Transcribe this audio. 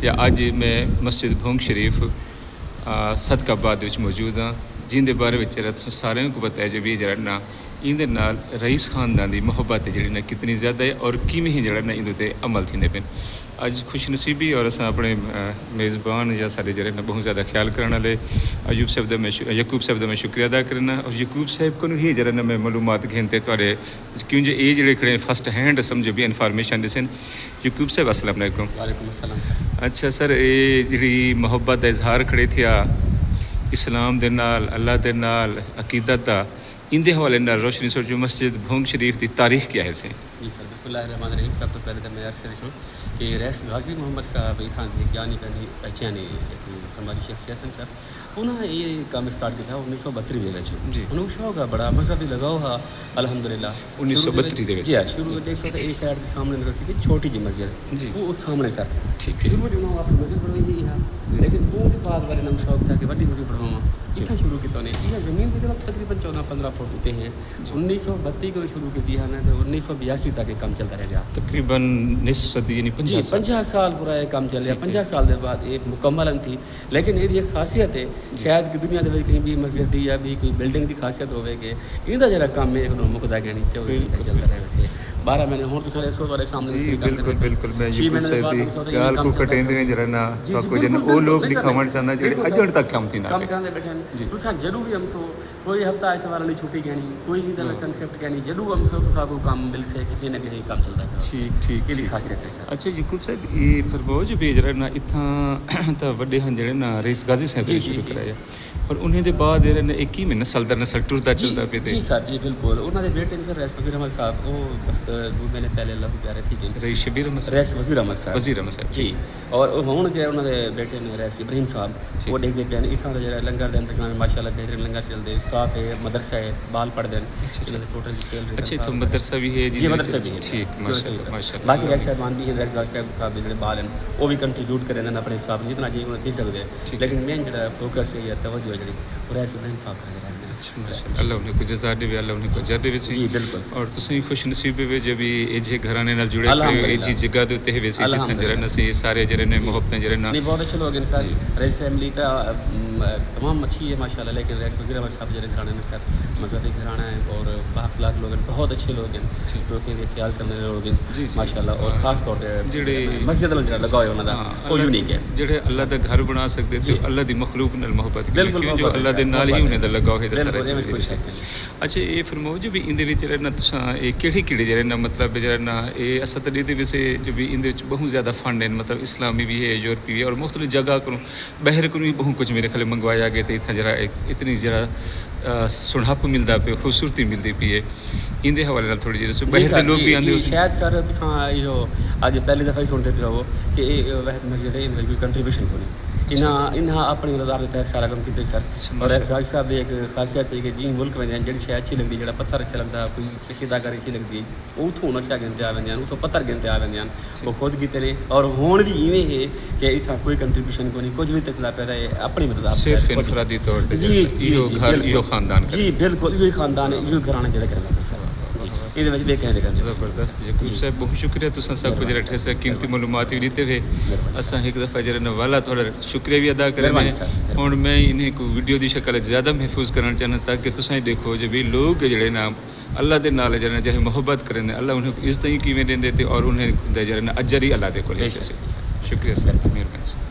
या अज मैं मस्जिद भोंग शरीफ सदकाबाद मौजूद हाँ, जिंदे बारे में तुम सारे को पता है जो भी जरा ना इंदे नाल रईस खानदान की मुहब्बत जी ना कितनी ज़्यादा है और किमें जरा ना इंदे अमल थी पे। अज खुशनसीबी और अस अपने मेज़बान या सारे जरे ना बहुत ज़्यादा ख्याल करने वाले अयूब साहब का मैं यकूब साहब का मैं शुक्रिया अदा करना। और यकूब साहब को ही जरा ना मैं मालूमात घेनते थोड़े क्यों जो ये जड़े खड़े फर्स्ट हैंड समझो भी इन्फॉर्मेशन दिसन। यकूब साहब अस्सलाम वालेकुम। वालेकुम अस्सलाम। अच्छा सर, ये जी मुहब्बत का इजहार खड़े थे इस्लाम दे नाल अल्लाह दे नाल अकीदत का इंदे हवाले नाल रोशनी सर जो मस्जिद भोंग शरीफ की तारीख क्या है? जी सर, बिस्मिल्लाहिर्रहमानिर्रहीम। सब तो पहले तो मैं अर्ज़ करूँ कि रईस गाजी मोहम्मद साहब इथां की ज्ञानी पहचानी समाजी शख्सियत हैं सर। उन्हें ये काम स्टार्ट किया 1932 जी। उन्होंने शौक है बड़ा मजहबी लगाव है अल्हम्दुलिल्लाह। 1932 जी हाँ, शुरू में देखो तो ये शहर के सामने रखी थी छोटी जी मस्जिद जी, वो उस सामने सर। ठीक है। शुरू में उन्होंने अपनी मस्जिद बनवाई है, लेकिन वो बाद वाले नम शौक था कि बड़ी मस्जिद बनवावा इतना शुरू किया ने यह ज़मीन की तकरीबन 14-15 फुट होते हैं। 1932 को शुरू की थी ना, तो 1982 तक ये काम चलता रह गया, तकरीबन निस्फ सदी यानी 50 साल पूरा ये काम चल रहा। 50 साल के बाद एक मुकम्मल थी। लेकिन ये एक खासियत है शायद कि दुनिया के कहीं भी मस्जिद या भी कोई बिल्डिंग की खासियत होवे कि इनका जरा काम है एक मुकदा कहनी चाहिए चलता रहे। वैसे 12 महीने हों तो सारे सो वाले सामने जी बिल्कुल बिल्कुल। मैं ये गाल को कटेंदे ने जरा ना को जन ओ लोग दिखावण चाहना जेडे अजण तक काम थी ना काम करने बैठे जी तुसा जरूरी हम सो कोई हफ्ता इतवार वाली छुट्टी कहनी कोई इधर कांसेप्ट कहनी जरूर हम सो तुसा को काम मिल से किसी न किसी काम चलता है। ठीक ठीक ये खासियत है सर। अच्छा यकूब साहब ये फरमाओ जो भी जरा ना इत्थां ता वड्डे हन जेडे ना रईस गाजी साहब शुरू कराया और उन्हें दे बाद ये ने एक ही में नस्ल दर नस्ल टुरदा चलता पे जी सर। जी बिल्कुल। उन्होंने बेटे ने सर रईस वज़ीर अहमद साहब वो बस 2 महीने पहले अल्लाह प्यारे थी रईस शबीर अहमद रईस वज़ीर अहमद साहब वज़ीर अहमद साहब जी। और हुण जो उन्होंने बेटे ने रईस इब्राहिम साहब वो देखते पे इतना जो लंगर का इंतजाम माशाल्लाह बेहतरीन लंगर चलते स्टाफ है मदरसा है बाल पढ़ते हैं टोटल डिटेल। अच्छा तो मदरसा भी है जी मदरसा भी है ठीक माशाल्लाह माशाल्लाह। बाकी रईस साहब भी है रईस साहब जो बाल हैं वो भी कंट्रीब्यूट करें अपने हिसाब जितना जी उन्हें थी सकते हैं। लेकिन मेन जो फोकस है या तवज्जो है जी रईस इब्राहिम साहब का अल्लाह उन्हें को जज़ा देवे अल्लाह उन्हें को अजर देवे जी बिल्कुल। और तुसी खुश नसीब वे जो भी ए जे घराने नाल जुड़े ए जी जगह दे उत्ते वैसे जिथे जरा न से सारे जरे ने मोहब्बतें जरे ना नहीं बहुत अच्छे लोग हैं सर। रईस फैमिली का तमाम अच्छी है माशाल्लाह। लेकिन रईस वज़ीर अहमद साहब जरे घराने में सर मजहबी घराना है और बाअखलाक लोग हैं, बहुत अच्छे लोग हैं, लोगों के ख्याल करने लोग हैं माशाल्लाह। और खास तौर पे जेडे मस्जिद नाल जरा लगाओ उन्हां दा वो यूनिक है जेडे अल्लाह दा घर बना सकते थे अल्लाह दी मखलूक नाल मोहब्बत बिल्कुल जो अल्लाह दे नाल ही उन्हें दा लगाओ है सारा। अच्छा ये फरमाओ जो भी इंदे विच जरा ना तुसा ए केड़ी जरा ना मतलब जरा ना ए असतली दे विच जो भी इंदे विच बहुत ज़्यादा फंड है मतलब इस्लामी भी है यूरोपी भी है और मुख्तलिफ जगह को बाहर को भी बहुत कुछ मेरे ख्याल मंगवाया गया तो इतना जरा इतनी जरा सुनहप मिलता पे खूबसूरती मिलती पी है इंदे हवाले नाल थोड़ी जी बाहर के लोग भी आंदे शायद सर तुसा यो आज पहली दफ़ा ही सुनते पे हो कि वहद मस्जिद है इनका कोई कंट्रीब्यूशन को नहीं इन्हें अपनी रज़ा के तहत सारा काम किया सर। और राज साहब भी एक खासियत है कि जी मुल्क में जी शै अच्छी लगती है पत्थर अच्छा लगता कोई शहीदाकारी अच्छी लगती है उतों नशा गिनते आ वेंदे उतों पत्थर गिनते आ वेंदे वो खुद कीते ने। और हुण भी इवें है कि इतना कोई कंट्रीब्यूशन को नहीं कुछ भी तकला पैदा है अपनी मतलब सिर्फ इनफरादी तौर पे जी इहो घर इहो खानदान जी बिल्कुल इहो खानदान इहो घराना जेड़ा करना ज़बरदस्त। यकूब साहब बहुत शुक्रिया तुसा सब को जरा ठेसरा कीमती मालूमात भी दीते हुए असा एक दफ़ा जरा नवाला थोड़ा शुक्रिया भी अदा करें और मैं इन्हें को वीडियो की शक्ल ज़्यादा महफूज करना चाहना ताकि तुसा ही देखो जो भी लोग जड़े ना अल्लाह के नाल जरा जो मोहब्बत करें अल्लाह उन्हें इज्जत ही किमें देंदे और उन्हें जरा अजर ही अल्लाह दे को शुक्रिया सर मेहरबानी।